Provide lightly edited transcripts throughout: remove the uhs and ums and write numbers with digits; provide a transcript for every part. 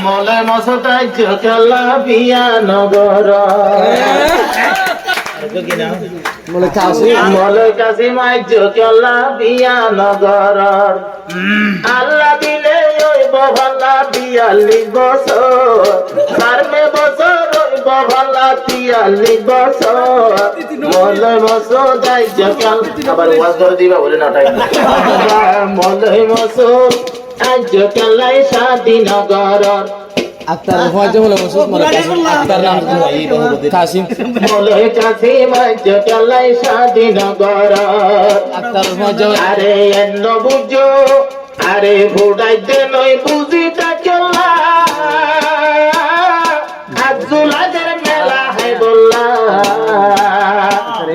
মলে মসতাই চলা বিয়া নগর মলে কাশি মাই চলা বিয়া নগর আল্লাহ দিলে ওই বভালা 42 বছর সারমে বছর ওই বভালা 43 বছর মলে মসতাই চলা আবার ওয়াজ করে দিবা বলে না টাইম মলে মসত আজ কালাই স্বাধীনগর আক্তার ফয়জা বলে মসুদ মলে আক্তার নাম কাসিম মলে কাসিম আজ কালাই স্বাধীনগর আক্তার ফয়জা আরে এন্ন বুঝো আরে ভোড়াইতে নয় বুঝিটা চলা আজুলাদের মেলা হয় বললা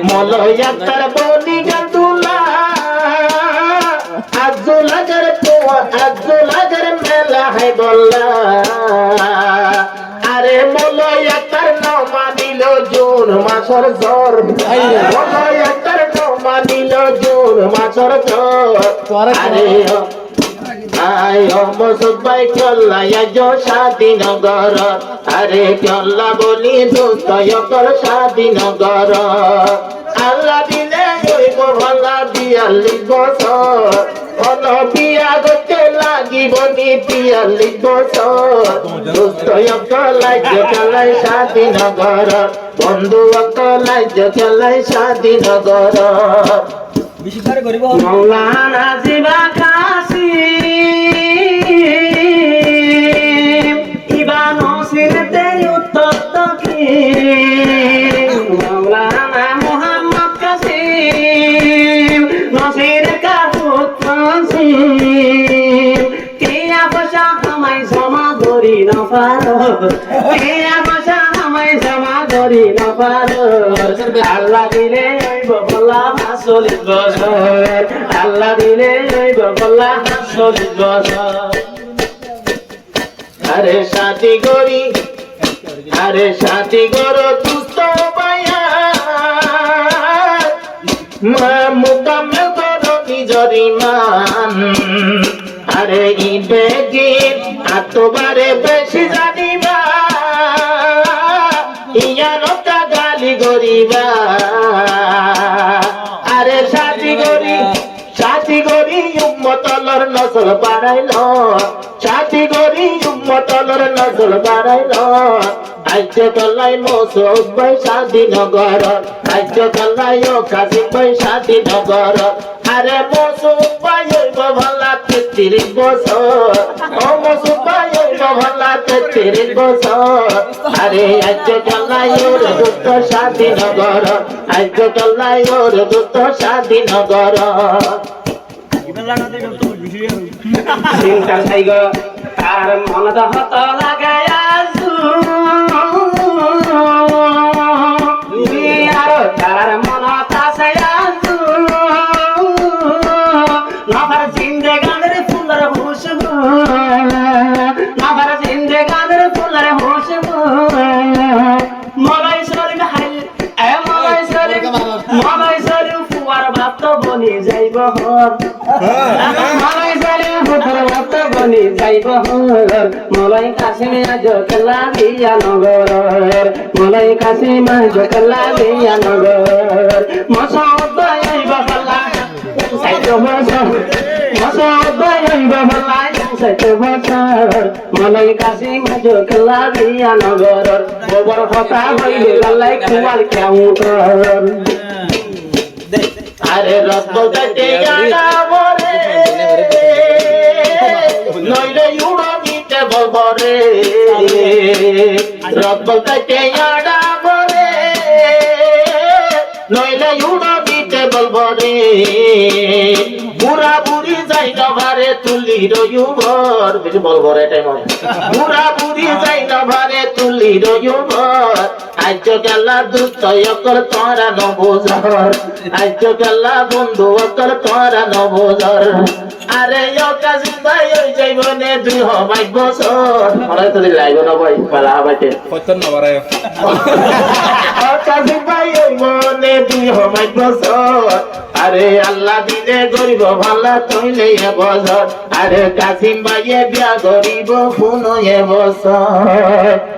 মলয় আক্তার বনি গাতুলা আজুলাদের মেলা হয় বললা আরে মলয় আক্তার নমা দিল জুন মাসর জ্বর মলয় আক্তার নমা দিল জুন মাসর জ্বর আরে আয় মসুদ ভাই চল্লাই আজ স্বাধীনগর আরে চল্লা বলি দোস্ত কর স্বাধীনগর আল্লাহ দিলে হইব ভালা 42 বছর অন বিয়া করতে লাগিব নি 42 বছর দোস্ত কলাই চলাই স্বাধীনগর বন্ধু কলাই চলাই স্বাধীনগর মৌলানা জিবা কাসিম ইবান সিরতে উত্তপ্ত কি মৌলানা মোহাম্মদ কাসিম নসির কা কাসিম কে বসা আমায় জমা ধরি না পারো কে বসা আমায় জমা ধরি না পারো আল্লাহ দিলে বলা 40 বছর আল্লাহ দিলে বলা 40 বছর আরে সাথী গরি দুস্থ পায়া মুকাম্মেল করো নিজর ঈমান আরে ইবে গীত আতবারে বেশি জানিবা ইয়ানতা গালি গরিবা আরে সাথী গরি উম্মতলর নসল বাড়াইলো সাথী গরি উম্মতলর নসল বাড়াইলো আজ কলাই মসুদ ভাই স্বাধীনগর আজ কলাই ও কাসিম ভাই স্বাধীনগর আরে মসুদ ভাই হইব ভালা 33 বছর ও মসুদ ভাই হইব ভালা 33 বছর আরে আজ কলাই ওর দুঃখ স্বাধীনগর আজ কলাই ওর দুঃখ স্বাধীনগর চিন্তা চাইগ আর মন দহত লাগায় তার মন তাসে নফর জিন্দেগানের ফুলের খুশবু নফর জিন্দেগানের ফুলের খুশবু মলাই শরীফ হাইল এ মলাই শরীফ ফুয়ার ভাত বনি যাইব মলাই শরীফ ফুয়ার ভাত বনি যাইব মলাই কাসিম আজ কেলা দিয়া নগর মলাই কাসিম আজ কেলা দিয়া নগর মসউদ ভাই বাবা মলাই কাসিম আজ কেলা দিয়া নগর গোবর কথা হইলে গলাই কুয়ার কেমন আরে রস বলতে বরে নইলে উড়িতে বলবরে রস বলতে বরে নইলে উড়িতে বলবরে বুড়া বুড়ি যাই না ভারে তুলি রয়ুবর বেশি বলবর এটাই মনে বুড়া বুড়ি যাই না ভারে তুলি রয়ুবর আজ গেলা দুষ্ট অকর তোরা নবুজর আজ গেলা বন্ধু অকর তোরা নবুজর আরে কাসিম ভাই ওই যাইবনে 2 বছর মনে তো লাইব না ভাই পালা বাইতে কতন না বাড়ায় কাসিম ভাই ওই মনে 2 বছর আরে আল্লাহ দিলে গরিব ভালা তৈলে এবছর, আরে কাসিম ভাইয়ে বিয়া গরিব শুনো এবছর।